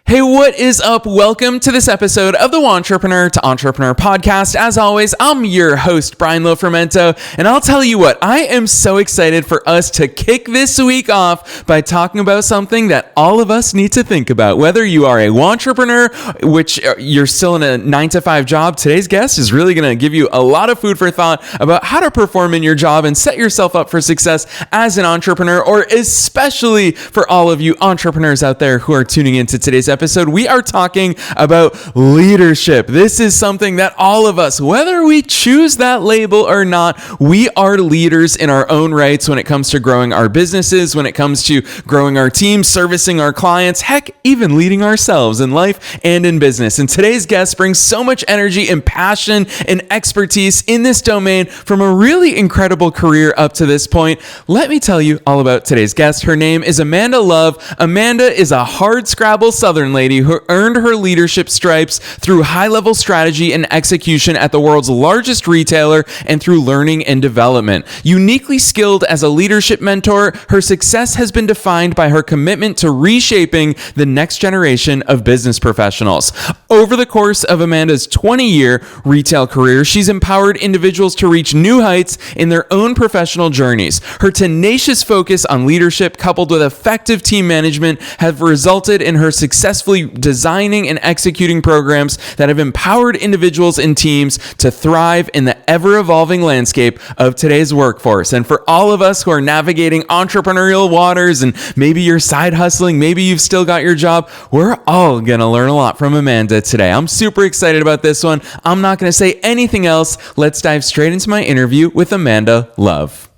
Hey, what is up? Welcome to this episode of the Wantrepreneur to Entrepreneur podcast. As always, I'm your host, Brian Lofermento, and I'll tell you what, I am so excited for us to kick this week off by talking about something that all of us need to think about. Whether you are a wantrepreneur, which you're still in a 9-to-5 job, today's guest is really going to give you a lot of food for thought about how to perform in your job and set yourself up for success as an entrepreneur, or especially for all of you entrepreneurs out there who are tuning into today's episode, we are talking about leadership. This is something that all of us, whether we choose that label or not, we are leaders in our own rights when it comes to growing our businesses, when it comes to growing our team, servicing our clients, heck, even leading ourselves in life and in business. And today's guest brings so much energy and passion and expertise in this domain from a really incredible career up to this point. Let me tell you all about today's guest. Her name is Amanda Love. Amanda is a hardscrabble Southern lady who earned her leadership stripes through high-level strategy and execution at the world's largest retailer and through learning and development. Uniquely skilled as a leadership mentor, her success has been defined by her commitment to reshaping the next generation of business professionals. Over the course of Amanda's 20-year retail career, she's empowered individuals to reach new heights in their own professional journeys. Her tenacious focus on leadership, coupled with effective team management, have resulted in her successfully designing and executing programs that have empowered individuals and teams to thrive in the ever-evolving landscape of today's workforce. And for all of us who are navigating entrepreneurial waters, and maybe you're side hustling, maybe you've still got your job, we're all going to learn a lot from Amanda today. I'm super excited about this one. I'm not going to say anything else. Let's dive straight into my interview with Amanda Love.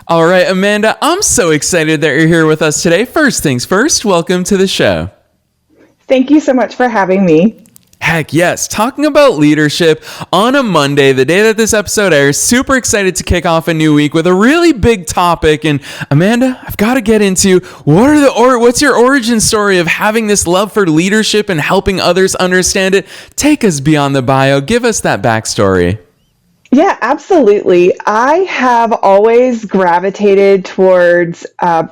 All right, Amanda, I'm so excited that you're here with us today. First things first, welcome to the show. Thank you so much for having me. Heck yes. Talking about leadership on a Monday, the day that this episode airs, super excited to kick off a new week with a really big topic. And Amanda, I've got to get into what's your origin story of having this love for leadership and helping others understand it? Take us beyond the bio. Give us that backstory. Yeah, absolutely. I have always gravitated towards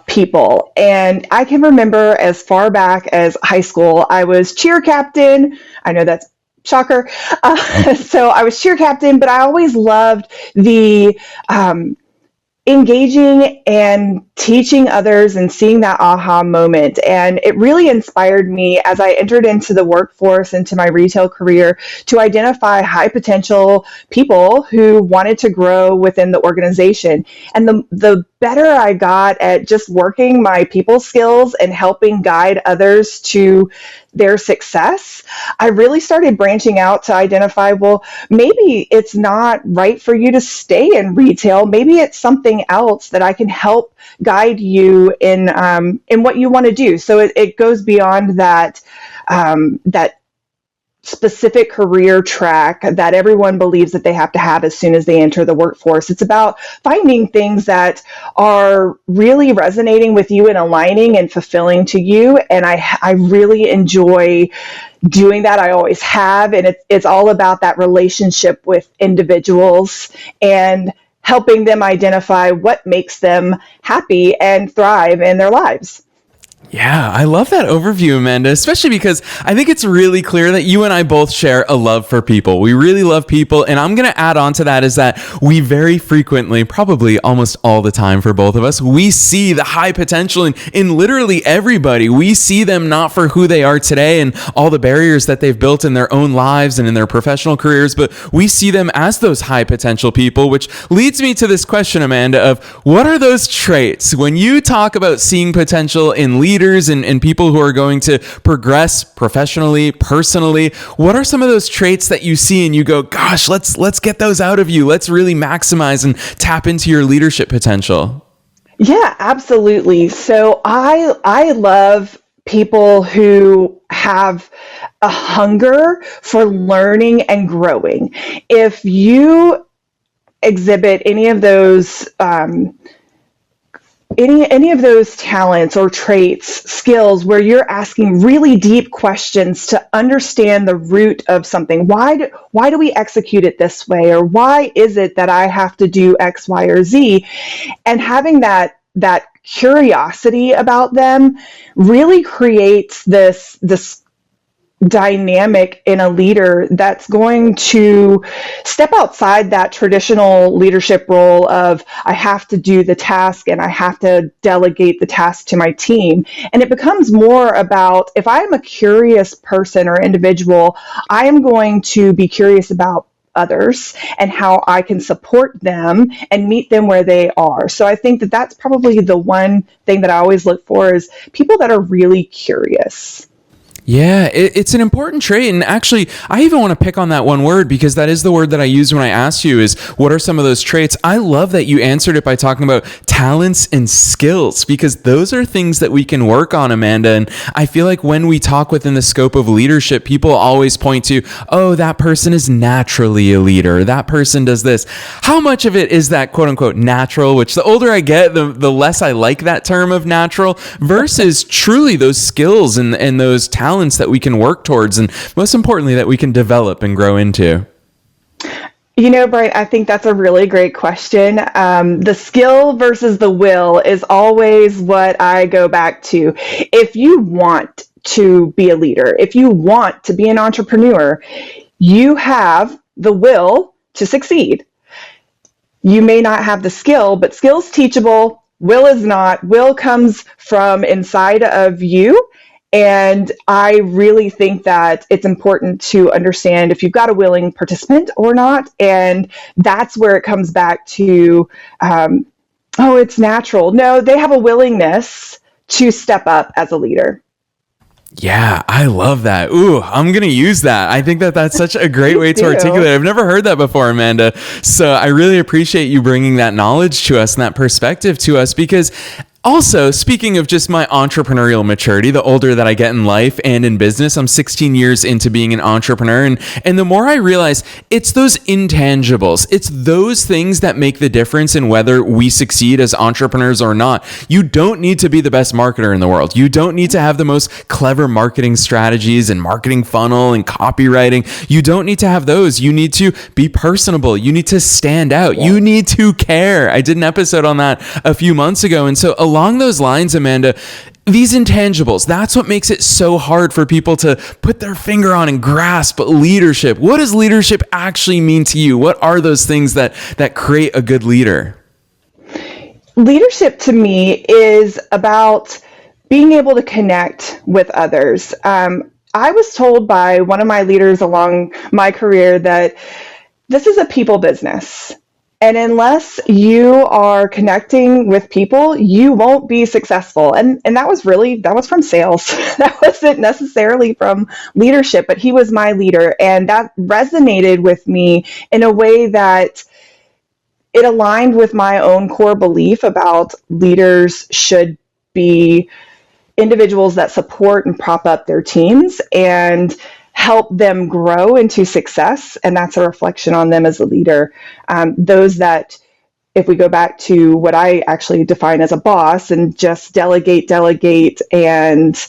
people. And I can remember as far back as high school, I was cheer captain. I know that's shocker. So I was cheer captain, but I always loved the engaging and teaching others and seeing that aha moment. And it really inspired me as I entered into the workforce, into my retail career, to identify high potential people who wanted to grow within the organization. And the better I got at just working my people skills and helping guide others to their success, I really started branching out to identify, well, maybe it's not right for you to stay in retail. Maybe it's something else that I can help guide you in what you want to do. So it goes beyond that specific career track that everyone believes that they have to have as soon as they enter the workforce. It's about finding things that are really resonating with you and aligning and fulfilling to you. And I really enjoy doing that. I always have. And it's all about that relationship with individuals and helping them identify what makes them happy and thrive in their lives. Yeah, I love that overview, Amanda, especially because I think it's really clear that you and I both share a love for people. We really love people. And I'm going to add on to that is that we very frequently, probably almost all the time for both of us, we see the high potential in literally everybody. We see them not for who they are today and all the barriers that they've built in their own lives and in their professional careers, but we see them as those high potential people, which leads me to this question, Amanda, of what are those traits when you talk about seeing potential in leaders and people who are going to progress professionally, personally? What are some of those traits that you see and you go, gosh, let's get those out of you. Let's really maximize and tap into your leadership potential. Yeah, absolutely. So I love people who have a hunger for learning and growing. If you exhibit any of those any of those talents or traits, skills where you're asking really deep questions to understand the root of something. Why do we execute it this way? Or why is it that I have to do X, Y, or Z? And having that curiosity about them really creates this dynamic in a leader that's going to step outside that traditional leadership role of I have to do the task and I have to delegate the task to my team. And it becomes more about, if I'm a curious person or individual, I am going to be curious about others and how I can support them and meet them where they are. So I think that that's probably the one thing that I always look for, is people that are really curious. Yeah, it's an important trait. And actually, I even want to pick on that one word, because that is the word that I used when I asked you is, what are some of those traits? I love that you answered it by talking about talents and skills, because those are things that we can work on, Amanda. And I feel like when we talk within the scope of leadership, people always point to, oh, that person is naturally a leader. That person does this. How much of it is that quote unquote natural, which the older I get, the less I like that term of natural, versus truly those skills and those talents that we can work towards, and most importantly, that we can develop and grow into? You know, Brian, I think that's a really great question. The skill versus the will is always what I go back to. If you want to be a leader, if you want to be an entrepreneur, you have the will to succeed. You may not have the skill, but skill's teachable. Will is not. Will comes from inside of you. And I really think that it's important to understand if you've got a willing participant or not. And that's where it comes back to, oh, it's natural. No, they have a willingness to step up as a leader. Yeah, I love that. Ooh, I'm going to use that. I think that that's such a great way to articulate it. I've never heard that before, Amanda. So I really appreciate you bringing that knowledge to us and that perspective to us, because also, speaking of just my entrepreneurial maturity, the older that I get in life and in business, I'm 16 years into being an entrepreneur. And the more I realize, it's those intangibles. It's those things that make the difference in whether we succeed as entrepreneurs or not. You don't need to be the best marketer in the world. You don't need to have the most clever marketing strategies and marketing funnel and copywriting. You don't need to have those. You need to be personable. You need to stand out. You need to care. I did an episode on that a few months ago. And so along those lines, Amanda, these intangibles, that's what makes it so hard for people to put their finger on and grasp leadership. What does leadership actually mean to you? What are those things that create a good leader? Leadership to me is about being able to connect with others. I was told by one of my leaders along my career that this is a people business. And unless you are connecting with people, you won't be successful. And that was from sales. That wasn't necessarily from leadership, but he was my leader. And that resonated with me in a way that it aligned with my own core belief about leaders should be individuals that support and prop up their teams and help them grow into success. And that's a reflection on them as a leader. Those that, if we go back to what I actually define as a boss and just delegate, and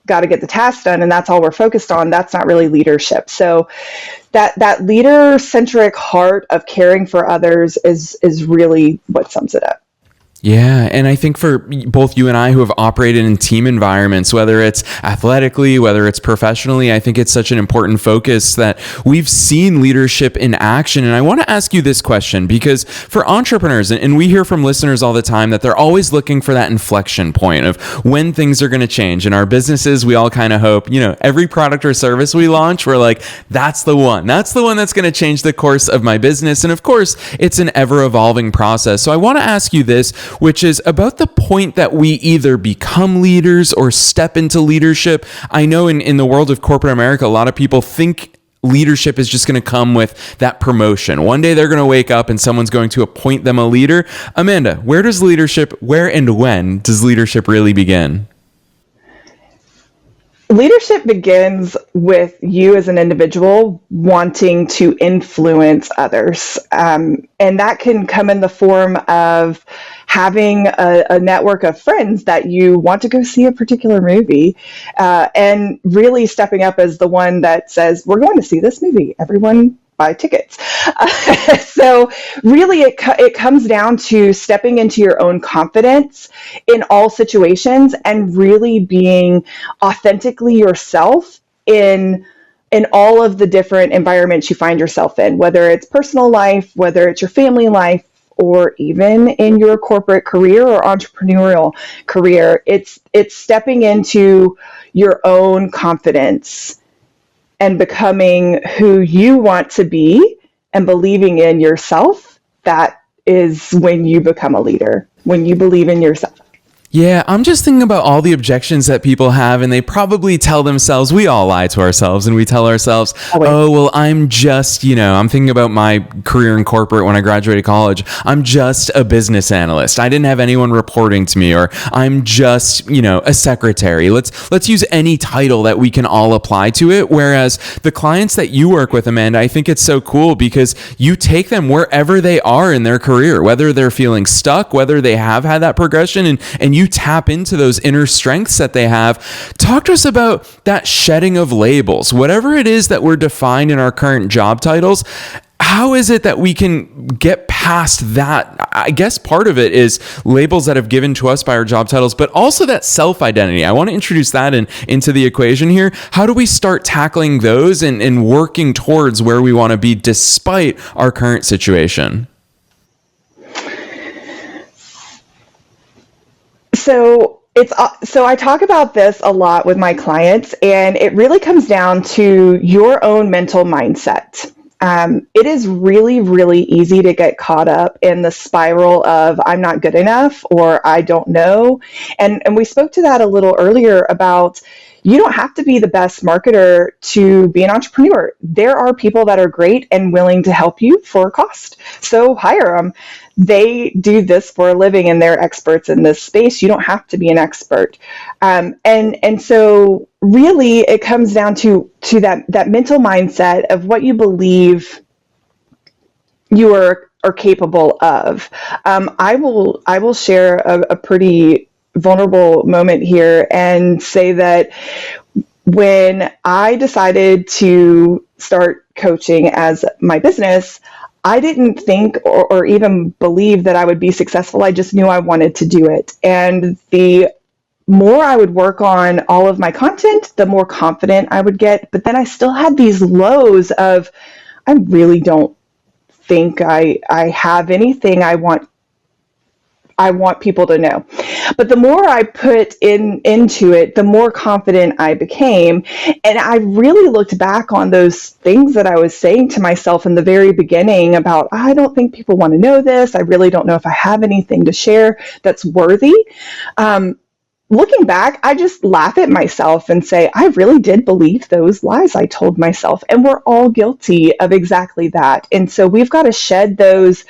got to get the task done, and that's all we're focused on, that's not really leadership. So that leader-centric heart of caring for others is really what sums it up. Yeah, and I think for both you and I who have operated in team environments, whether it's athletically, whether it's professionally, I think it's such an important focus that we've seen leadership in action. And I want to ask you this question, because for entrepreneurs, and we hear from listeners all the time that they're always looking for that inflection point of when things are going to change. In our businesses, we all kind of hope, every product or service we launch, we're like, that's the one that's going to change the course of my business. And of course, it's an ever evolving process. So I want to ask you this, which is about the point that we either become leaders or step into leadership. I know in the world of corporate America, a lot of people think leadership is just going to come with that promotion. One day they're going to wake up and someone's going to appoint them a leader. Amanda, where and when does leadership really begin? Leadership begins with you as an individual wanting to influence others. And that can come in the form of having a network of friends that you want to go see a particular movie, and really stepping up as the one that says, we're going to see this movie. Everyone buy tickets. So really it comes down to stepping into your own confidence in all situations and really being authentically yourself in all of the different environments you find yourself in, whether it's personal life, whether it's your family life, or even in your corporate career or entrepreneurial career. It's stepping into your own confidence and becoming who you want to be and believing in yourself. That is when you become a leader, when you believe in yourself. Yeah, I'm just thinking about all the objections that people have, and they probably tell themselves, we all lie to ourselves, and we tell ourselves, oh, well, I'm just, I'm thinking about my career in corporate when I graduated college. I'm just a business analyst. I didn't have anyone reporting to me, or I'm just, a secretary. Let's use any title that we can all apply to it. Whereas the clients that you work with, Amanda, I think it's so cool because you take them wherever they are in their career, whether they're feeling stuck, whether they have had that progression, and you tap into those inner strengths that they have. Talk to us about that shedding of labels, whatever it is that we're defined in our current job titles. How is it that we can get past that? I guess part of it is labels that have given to us by our job titles, but also that self-identity. I want to introduce that into the equation here. How do we start tackling those and working towards where we want to be despite our current situation? So I talk about this a lot with my clients, and it really comes down to your own mental mindset. It is really, really easy to get caught up in the spiral of I'm not good enough or I don't know. And we spoke to that a little earlier about you don't have to be the best marketer to be an entrepreneur. There are people that are great and willing to help you for a cost. So hire them. They do this for a living and they're experts in this space. You don't have to be an expert. And so really it comes down to that mental mindset of what you believe you are capable of. I will share a pretty vulnerable moment here and say that when I decided to start coaching as my business, I didn't think or even believe that I would be successful. I just knew I wanted to do it. And the more I would work on all of my content, the more confident I would get. But then I still had these lows of, I really don't think I have anything I want people to know. But the more I put into it, the more confident I became. And I really looked back on those things that I was saying to myself in the very beginning about, I don't think people want to know this. I really don't know if I have anything to share that's worthy. Looking back, I just laugh at myself and say, I really did believe those lies I told myself. And we're all guilty of exactly that. And so we've got to shed those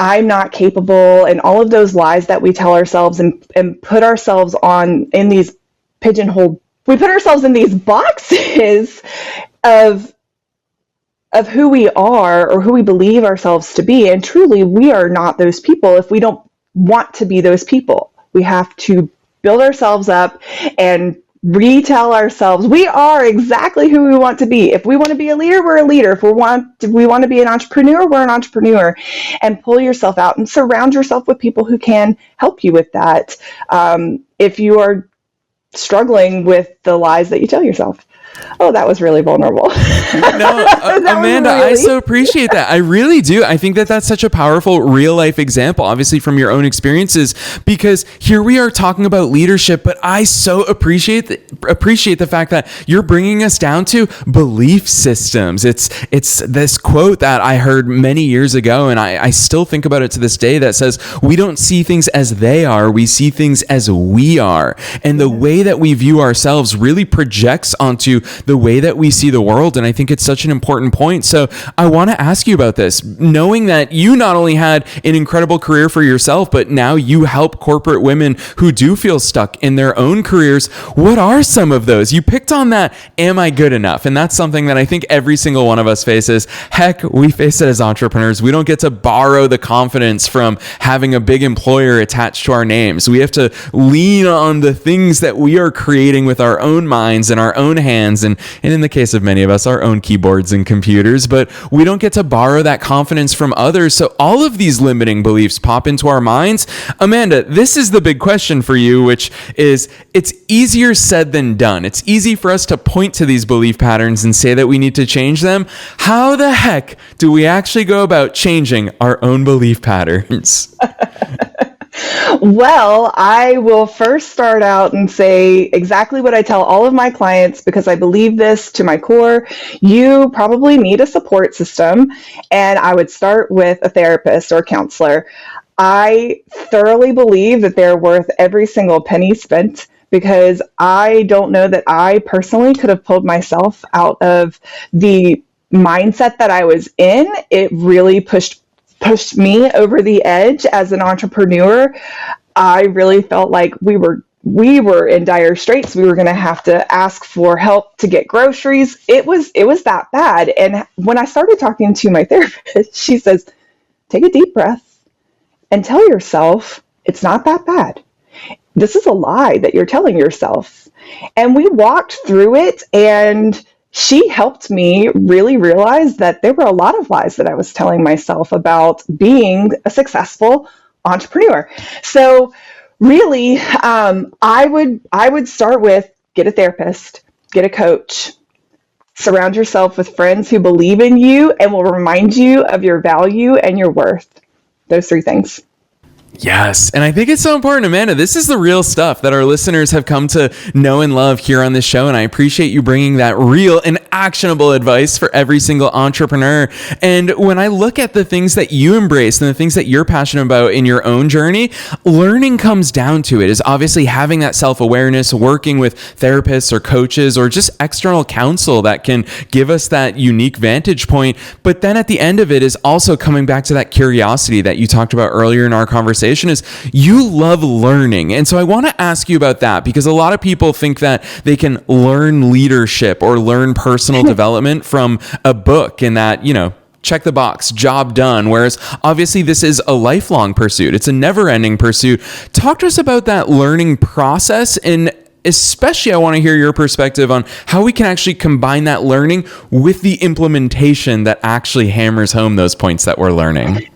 I'm not capable and all of those lies that we tell ourselves and put ourselves in these we put ourselves in these boxes of who we are or who we believe ourselves to be. And truly, we are not those people if we don't want to be those people. We have to build ourselves up and retell ourselves we are exactly who we want to be. If we want to be a leader, we're a leader. If we want to be an entrepreneur, we're an entrepreneur. And pull yourself out and surround yourself with people who can help you with that. If you are struggling with the lies that you tell yourself. Oh, that was really vulnerable. No, Amanda, I so appreciate that. I really do. I think that that's such a powerful real life example, obviously from your own experiences, because here we are talking about leadership, but I so appreciate the fact that you're bringing us down to belief systems. It's this quote that I heard many years ago, and I still think about it to this day, that says, we don't see things as they are, we see things as we are. And the way that we view ourselves really projects onto to the way that we see the world. And I think it's such an important point. So I want to ask you about this, knowing that you not only had an incredible career for yourself, but now you help corporate women who do feel stuck in their own careers. What are some of those? You picked on that, am I good enough? And that's something that I think every single one of us faces. Heck, we face it as entrepreneurs. We don't get to borrow the confidence from having a big employer attached to our names. We have to lean on the things that we are creating with our own minds and our own hands, and in the case of many of us, our own keyboards and computers, but we don't get to borrow that confidence from others. So all of these limiting beliefs pop into our minds. Amanda, this is the big question for you, which is, it's easier said than done. It's easy for us to point to these belief patterns and say that we need to change them. How the heck do we actually go about changing our own belief patterns? Well, I will first start out and say exactly what I tell all of my clients, because I believe this to my core. You probably need a support system, and I would start with a therapist or counselor. I thoroughly believe that they're worth every single penny spent, because I don't know that I personally could have pulled myself out of the mindset that I was in. It really pushed me over the edge as an entrepreneur. I really felt like we were in dire straits. We were going to have to ask for help to get groceries. It was that bad. And when I started talking to my therapist, she says, take a deep breath and tell yourself it's not that bad. This is a lie that you're telling yourself. And we walked through it, and she helped me really realize that there were a lot of lies that I was telling myself about being a successful entrepreneur. So really, I would start with, get a therapist, get a coach, surround yourself with friends who believe in you and will remind you of your value and your worth. Those three things. Yes. And I think it's so important, Amanda. This is the real stuff that our listeners have come to know and love here on this show. And I appreciate you bringing that real and actionable advice for every single entrepreneur. And when I look at the things that you embrace and the things that you're passionate about in your own journey, learning comes down to it is obviously having that self-awareness, working with therapists or coaches or just external counsel that can give us that unique vantage point. But then at the end of it is also coming back to that curiosity that you talked about earlier in our conversation. Is you love learning. And so I want to ask you about that, because a lot of people think that they can learn leadership or learn personal development from a book, and that, check the box, job done. Whereas obviously this is a lifelong pursuit. It's a never-ending pursuit. Talk to us about that learning process, and especially I want to hear your perspective on how we can actually combine that learning with the implementation that actually hammers home those points that we're learning.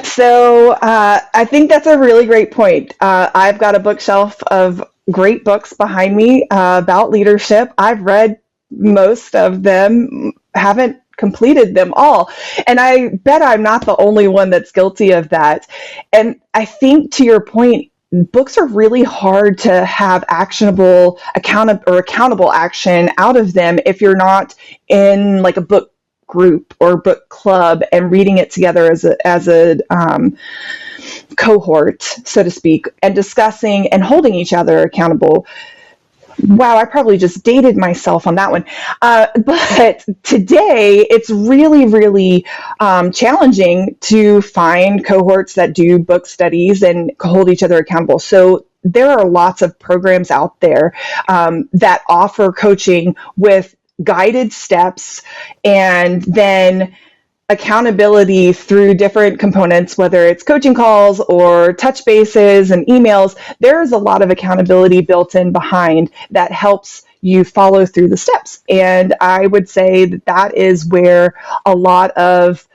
So I think that's a really great point. I've got a bookshelf of great books behind me about leadership. I've read most of them, haven't completed them all. And I bet I'm not the only one that's guilty of that. And I think, to your point, books are really hard to have accountable action out of them if you're not in like a book group or book club and reading it together as a cohort, so to speak, and discussing and holding each other accountable. Wow, I probably just dated myself on that one. But today, it's really, really challenging to find cohorts that do book studies and hold each other accountable. So there are lots of programs out there that offer coaching with guided steps, and then accountability through different components, whether it's coaching calls or touch bases and emails. There's a lot of accountability built in behind that helps you follow through the steps. And I would say that is where a lot of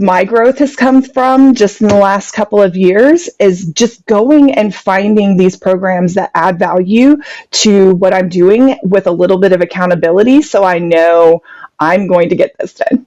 my growth has come from just in the last couple of years, is just going and finding these programs that add value to what I'm doing with a little bit of accountability, so I know I'm going to get this done.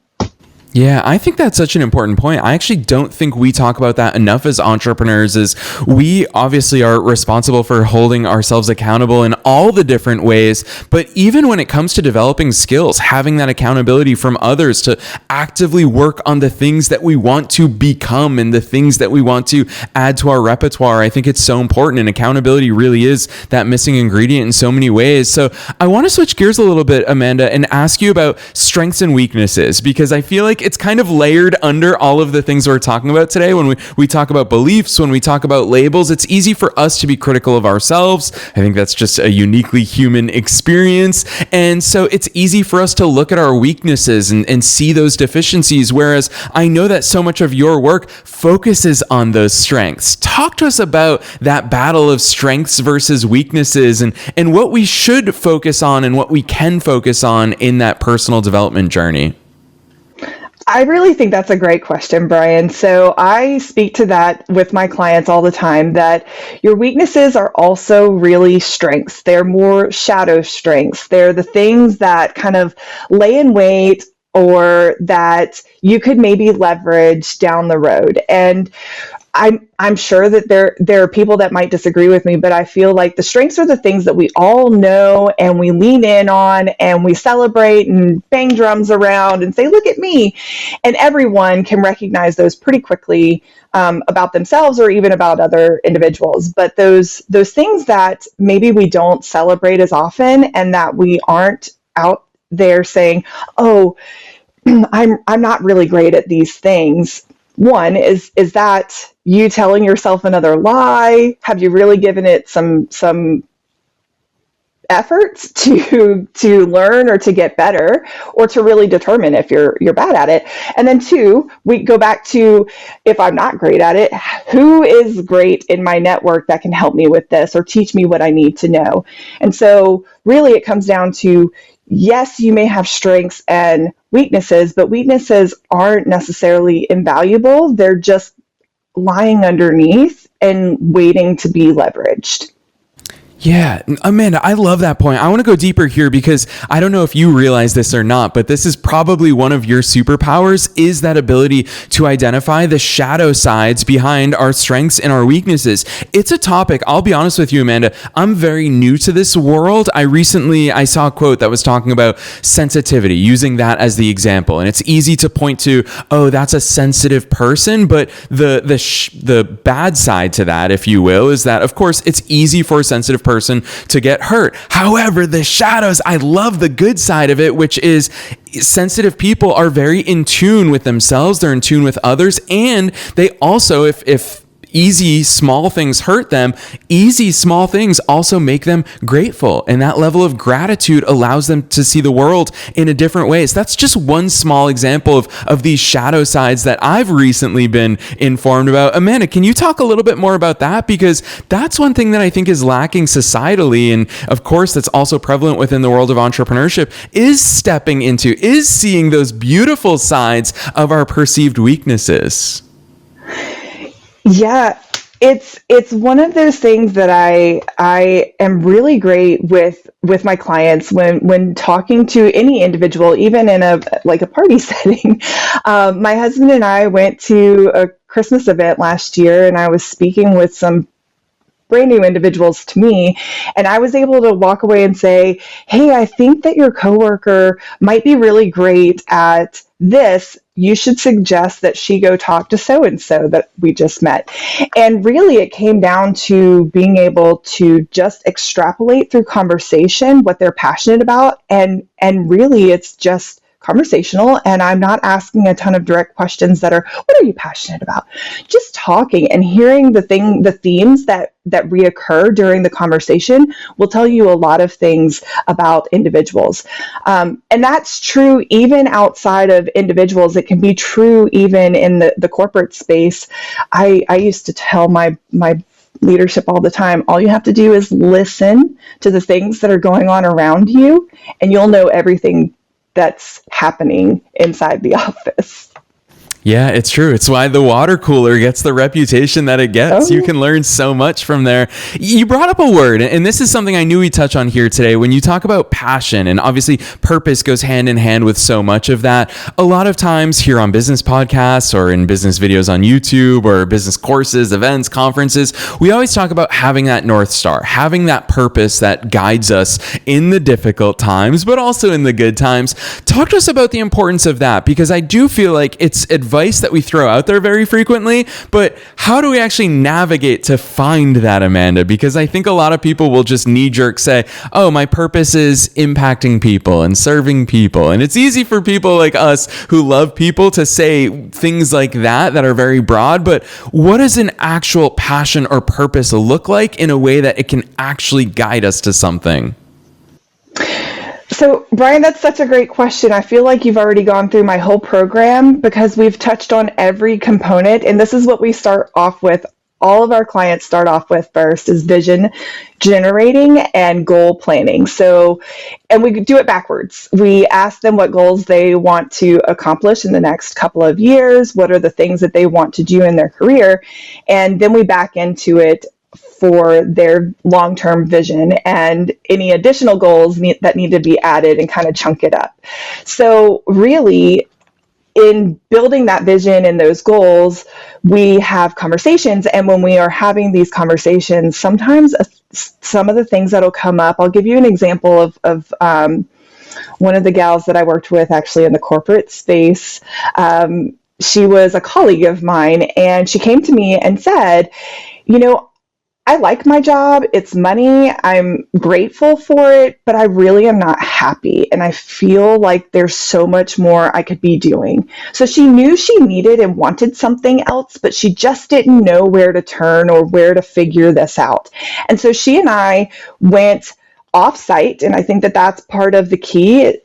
Yeah, I think that's such an important point. I actually don't think we talk about that enough as entrepreneurs. Is we obviously are responsible for holding ourselves accountable in all the different ways, but even when it comes to developing skills, having that accountability from others to actively work on the things that we want to become and the things that we want to add to our repertoire, I think it's so important, and accountability really is that missing ingredient in so many ways. So I want to switch gears a little bit, Amanda, and ask you about strengths and weaknesses, because I feel like it's kind of layered under all of the things we're talking about today. When we talk about beliefs, when we talk about labels, it's easy for us to be critical of ourselves. I think that's just a uniquely human experience. And so it's easy for us to look at our weaknesses and see those deficiencies, whereas I know that so much of your work focuses on those strengths. Talk to us about that battle of strengths versus weaknesses, and what we should focus on and what we can focus on in that personal development journey. I really think that's a great question, Brian. So I speak to that with my clients all the time, that your weaknesses are also really strengths. They're more shadow strengths. They're the things that kind of lay in wait, or that you could maybe leverage down the road. And I'm sure that there are people that might disagree with me, but I feel like the strengths are the things that we all know and we lean in on and we celebrate and bang drums around and say, look at me. And everyone can recognize those pretty quickly, about themselves or even about other individuals. But those things that maybe we don't celebrate as often, and that we aren't out there saying, oh, I'm not really great at these things. One is that you telling yourself another lie? Have you really given it some efforts to learn or to get better, or to really determine if you're bad at it? And then two, we go back to, if I'm not great at it, who is great in my network that can help me with this or teach me what I need to know? And so really it comes down to, yes, you may have strengths and weaknesses, but weaknesses aren't necessarily invaluable. They're just lying underneath and waiting to be leveraged. Yeah, Amanda, I love that point. I want to go deeper here, because I don't know if you realize this or not, but this is probably one of your superpowers, is that ability to identify the shadow sides behind our strengths and our weaknesses. It's a topic, I'll be honest with you, Amanda, I'm very new to this world. I saw a quote that was talking about sensitivity, using that as the example. And it's easy to point to, oh, that's a sensitive person, but the bad side to that, if you will, is that, of course, it's easy for a sensitive person to get hurt. However, the shadows, I love the good side of it, which is sensitive people are very in tune with themselves. They're in tune with others. And they also, if easy small things hurt them, easy small things also make them grateful. And that level of gratitude allows them to see the world in a different way. So that's just one small example of these shadow sides that I've recently been informed about. Amanda, can you talk a little bit more about that? Because that's one thing that I think is lacking societally. And of course, that's also prevalent within the world of entrepreneurship, is seeing those beautiful sides of our perceived weaknesses. Yeah, it's one of those things that I am really great with my clients when talking to any individual, even in a party setting. My husband and I went to a Christmas event last year, and I was speaking with some brand new individuals to me, and I was able to walk away and say, hey, I think that your coworker might be really great at this. You should suggest that she go talk to so-and-so that we just met. And really it came down to being able to just extrapolate through conversation what they're passionate about, and really it's just conversational, and I'm not asking a ton of direct questions that are, what are you passionate about? Just talking and hearing the themes that reoccur during the conversation will tell you a lot of things about individuals. And that's true even outside of individuals. It can be true even in the corporate space. I used to tell my leadership all the time, all you have to do is listen to the things that are going on around you, and you'll know everything that's happening inside the office. Yeah, it's true. It's why the water cooler gets the reputation that it gets. You Oh, can learn so much from there. You brought up a word, and this is something I knew we'd touch on here today. When you talk about passion, and obviously purpose goes hand in hand with so much of that. A lot of times here on business podcasts or in business videos on YouTube or business courses, events, conferences, we always talk about having that North Star, having that purpose that guides us in the difficult times, but also in the good times. Talk to us about the importance of that, because I do feel like it's advice that we throw out there very frequently, but how do we actually navigate to find that, Amanda? Because I think a lot of people will just knee-jerk say, oh, my purpose is impacting people and serving people. And it's easy for people like us who love people to say things like that are very broad, but what does an actual passion or purpose look like in a way that it can actually guide us to something? so Brian, that's such a great question. I feel like you've already gone through my whole program because we've touched on every component, and this is what we start off with. All of our clients start off with first is vision generating and goal planning. So, and we do it backwards. We ask them what goals they want to accomplish in the next couple of years, what are the things that they want to do in their career, and then we back into it for their long-term vision and any additional goals that need to be added and kind of chunk it up. So really, in building that vision and those goals, we have conversations. And when we are having these conversations, sometimes some of the things that'll come up, I'll give you an example of one of the gals that I worked with actually in the corporate space. She was a colleague of mine, and she came to me and said, you know, I like my job. It's money. I'm grateful for it, but I really am not happy. And I feel like there's so much more I could be doing. So she knew she needed and wanted something else, but she just didn't know where to turn or where to figure this out. And so she and I went off site. And I think that that's part of the key.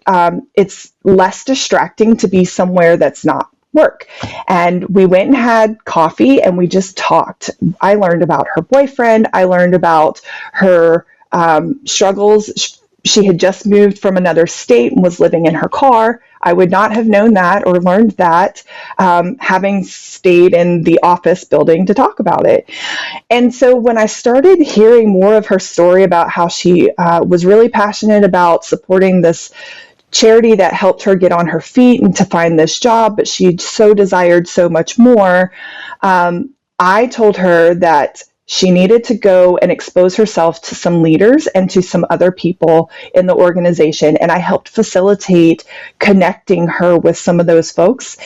It's less distracting to be somewhere that's not work. And we went and had coffee and we just talked. I learned about her boyfriend. I learned about her struggles. She had just moved from another state and was living in her car. I would not have known that or learned that having stayed in the office building to talk about it. And so when I started hearing more of her story about how she was really passionate about supporting this charity that helped her get on her feet and to find this job, but she so desired so much more, I told her that she needed to go and expose herself to some leaders and to some other people in the organization. And I helped facilitate connecting her with some of those folks.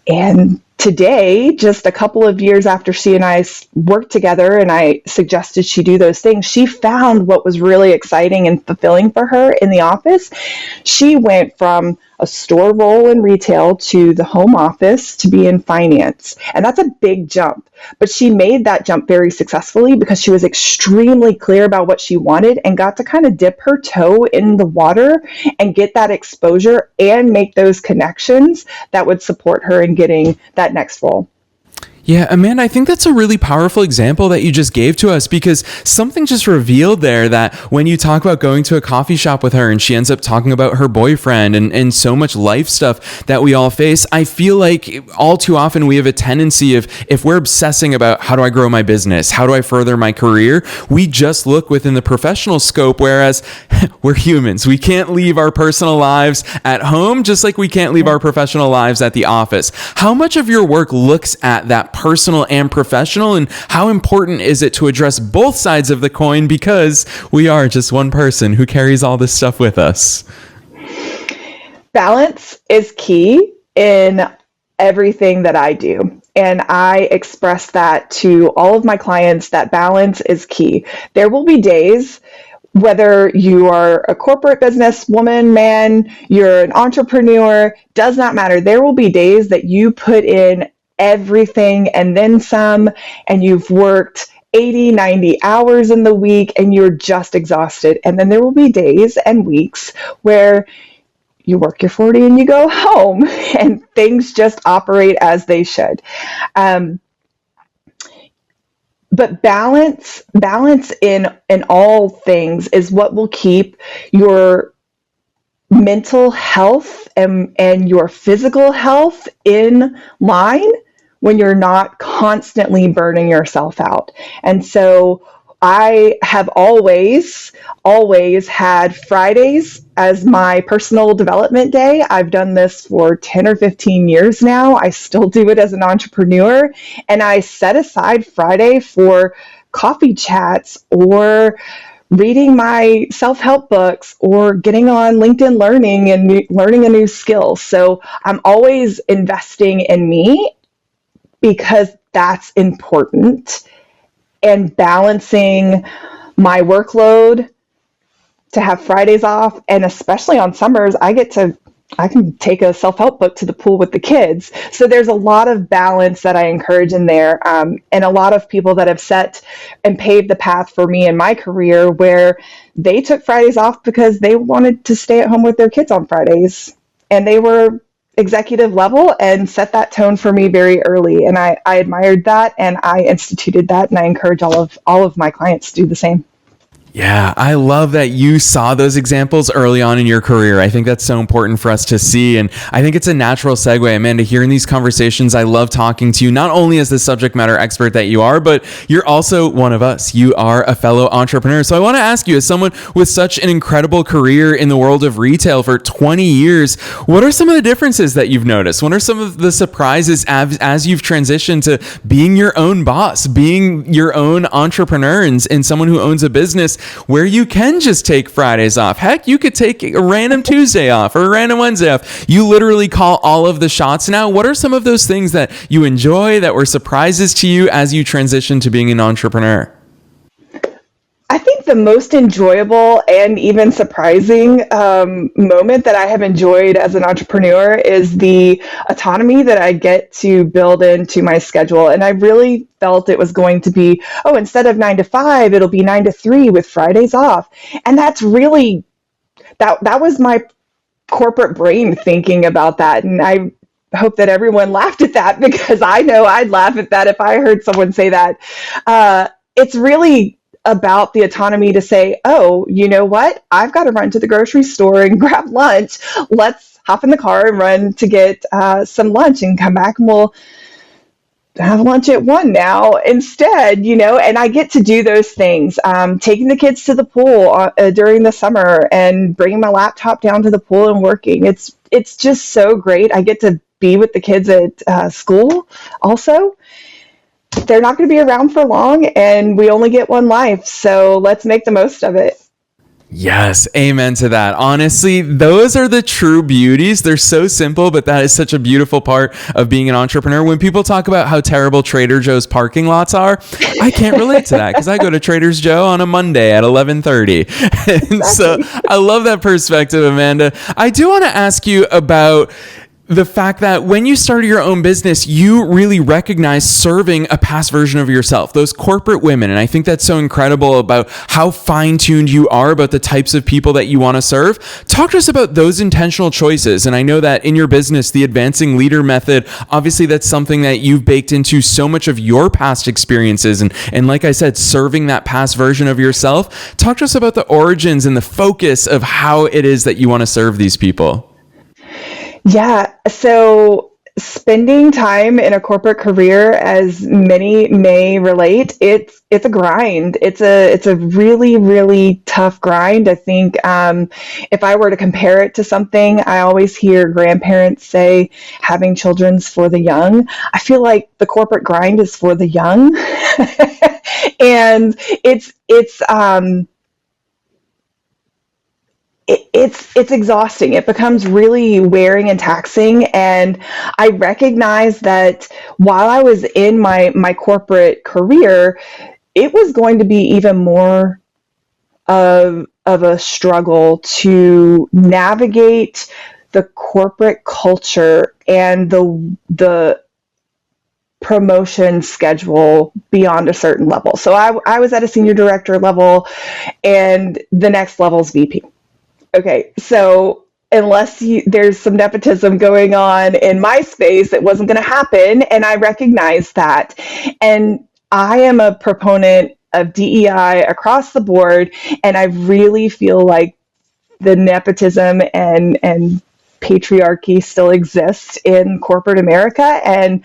And today, just a couple of years after she and I worked together and I suggested she do those things, she found what was really exciting and fulfilling for her in the office. She went from a store role in retail to the home office to be in finance. And that's a big jump. But she made that jump very successfully because she was extremely clear about what she wanted and got to kind of dip her toe in the water and get that exposure and make those connections that would support her in getting that next role. Yeah, Amanda, I think that's a really powerful example that you just gave to us, because something just revealed there that when you talk about going to a coffee shop with her and she ends up talking about her boyfriend and so much life stuff that we all face, I feel like all too often we have a tendency of, if we're obsessing about how do I grow my business, how do I further my career, we just look within the professional scope, whereas we're humans. We can't leave our personal lives at home, just like we can't leave our professional lives at the office. How much of your work looks at that personal and professional, and how important is it to address both sides of the coin, because we are just one person who carries all this stuff with us? Balance is key in everything that I do. And I express that to all of my clients, that balance is key. There will be days, whether you are a corporate business woman, man, you're an entrepreneur, does not matter. There will be days that you put in everything and then some, and you've worked 80, 90 hours in the week and you're just exhausted. And then there will be days and weeks where you work your 40 and you go home and things just operate as they should. But balance in all things is what will keep your mental health and your physical health in line when you're not constantly burning yourself out. And so I have always had Fridays as my personal development day. I've done this for 10 or 15 years now. I still do it as an entrepreneur. And I set aside Friday for coffee chats or reading my self-help books or getting on LinkedIn Learning and learning a new skill. So I'm always investing in me because that's important, and balancing my workload to have Fridays off. And especially on summers, I can take a self-help book to the pool with the kids. So there's a lot of balance that I encourage in there. And a lot of people that have set and paved the path for me in my career where they took Fridays off because they wanted to stay at home with their kids on Fridays. And they were executive level and set that tone for me very early. And I admired that, and I instituted that, and I encourage all of my clients to do the same. Yeah, I love that you saw those examples early on in your career. I think that's so important for us to see. And I think it's a natural segue, Amanda, here in these conversations. I love talking to you, not only as the subject matter expert that you are, but you're also one of us. You are a fellow entrepreneur. So I want to ask you, as someone with such an incredible career in the world of retail for 20 years, what are some of the differences that you've noticed? What are some of the surprises as you've transitioned to being your own boss, being your own entrepreneur and someone who owns a business where you can just take Fridays off? Heck, you could take a random Tuesday off or a random Wednesday off. You literally call all of the shots now. What are some of those things that you enjoy that were surprises to you as you transition to being an entrepreneur? I think the most enjoyable and even surprising moment that I have enjoyed as an entrepreneur is the autonomy that I get to build into my schedule. And I really felt it was going to be, oh, instead of 9 to 5, it'll be 9 to 3 with Fridays off. And that's really, that was my corporate brain thinking about that. And I hope that everyone laughed at that, because I know I'd laugh at that if I heard someone say that. It's really about the autonomy to say, oh, you know what? I've got to run to the grocery store and grab lunch. Let's hop in the car and run to get some lunch and come back, and we'll have lunch at 1 now instead, and I get to do those things. Taking the kids to the pool during the summer and bringing my laptop down to the pool and working. It's just so great. I get to be with the kids at school also. They're not going to be around for long, and we only get one life, so let's make the most of it. Yes, amen to that. Honestly, those are the true beauties. They're so simple, but that is such a beautiful part of being an entrepreneur. When people talk about how terrible Trader Joe's parking lots are, I can't relate to that because I go to Trader Joe's on a Monday at 11:30. And so I love that perspective, Amanda. I do want to ask you about the fact that when you started your own business, you really recognized serving a past version of yourself, those corporate women. And I think that's so incredible about how fine-tuned you are about the types of people that you want to serve. Talk to us about those intentional choices. And I know that in your business, the Advancing Leader Method, obviously that's something that you've baked into so much of your past experiences. And like I said, serving that past version of yourself. Talk to us about the origins and the focus of how it is that you want to serve these people. Yeah, so spending time in a corporate career, as many may relate, it's a grind. It's a really, really tough grind. I think if I were to compare it to something, I always hear grandparents say having children's for the young. I feel like the corporate grind is for the young. And it's exhausting. It becomes really wearing and taxing. And I recognize that while I was in my corporate career, it was going to be even more of a struggle to navigate the corporate culture and the promotion schedule beyond a certain level. So I was at a senior director level, and the next level is VP. Okay, so unless there's some nepotism going on in my space, it wasn't going to happen, and I recognize that. And I am a proponent of DEI across the board, and I really feel like the nepotism and patriarchy still exists in corporate America. And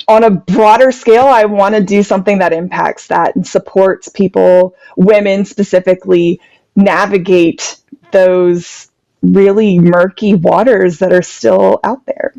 on a broader scale, I want to do something that impacts that and supports people, women specifically, navigate those really murky waters that are still out there.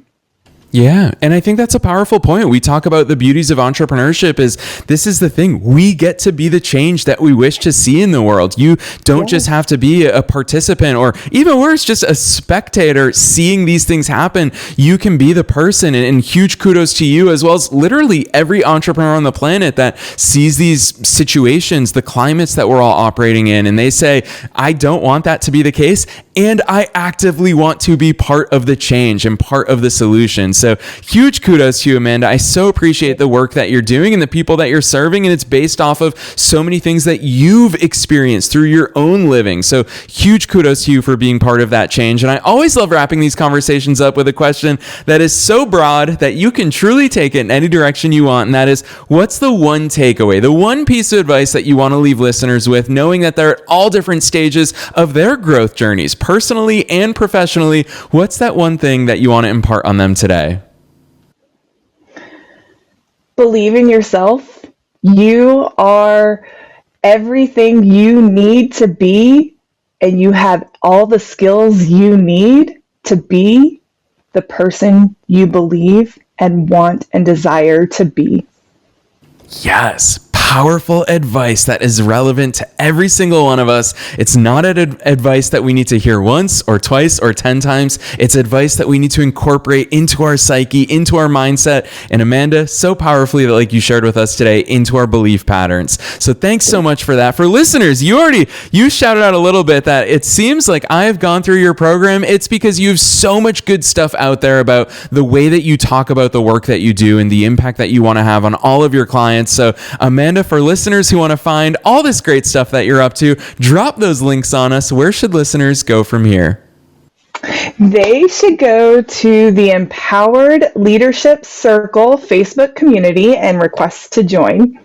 Yeah. And I think that's a powerful point. We talk about the beauties of entrepreneurship is this is the thing. We get to be the change that we wish to see in the world. You don't just have to be a participant or even worse, just a spectator seeing these things happen. You can be the person, and huge kudos to you as well as literally every entrepreneur on the planet that sees these situations, the climates that we're all operating in. And they say, I don't want that to be the case. And I actively want to be part of the change and part of the solution. So huge kudos to you, Amanda. I so appreciate the work that you're doing and the people that you're serving. And it's based off of so many things that you've experienced through your own living. So huge kudos to you for being part of that change. And I always love wrapping these conversations up with a question that is so broad that you can truly take it in any direction you want. And that is, what's the one takeaway, the one piece of advice that you want to leave listeners with, knowing that they're at all different stages of their growth journeys, personally and professionally? What's that one thing that you want to impart on them today? Believe in yourself. You are everything you need to be, and you have all the skills you need to be the person you believe and want and desire to be. Yes. Powerful advice that is relevant to every single one of us. It's not advice that we need to hear once or twice or 10 times. It's advice that we need to incorporate into our psyche, into our mindset. And Amanda, so powerfully, like you shared with us today, into our belief patterns. So thanks so much for that. For listeners, you shouted out a little bit that it seems like I have gone through your program. It's because you have so much good stuff out there about the way that you talk about the work that you do and the impact that you want to have on all of your clients. So Amanda, for listeners who want to find all this great stuff that you're up to, drop those links on us. Where should listeners go from here? They should go to the Empowered Leadership Circle Facebook community and request to join.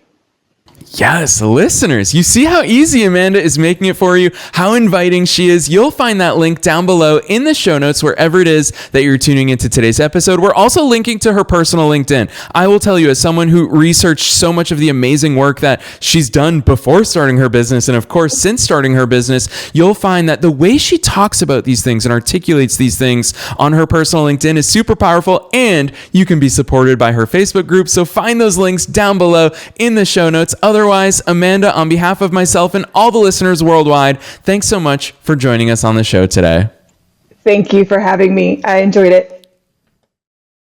Yes, listeners, you see how easy Amanda is making it for you, how inviting she is. You'll find that link down below in the show notes, wherever it is that you're tuning into today's episode. We're also linking to her personal LinkedIn. I will tell you, as someone who researched so much of the amazing work that she's done before starting her business, and of course, since starting her business, you'll find that the way she talks about these things and articulates these things on her personal LinkedIn is super powerful, and you can be supported by her Facebook group. So find those links down below in the show notes. Otherwise, Amanda, on behalf of myself and all the listeners worldwide, thanks so much for joining us on the show today. Thank you for having me. I enjoyed it.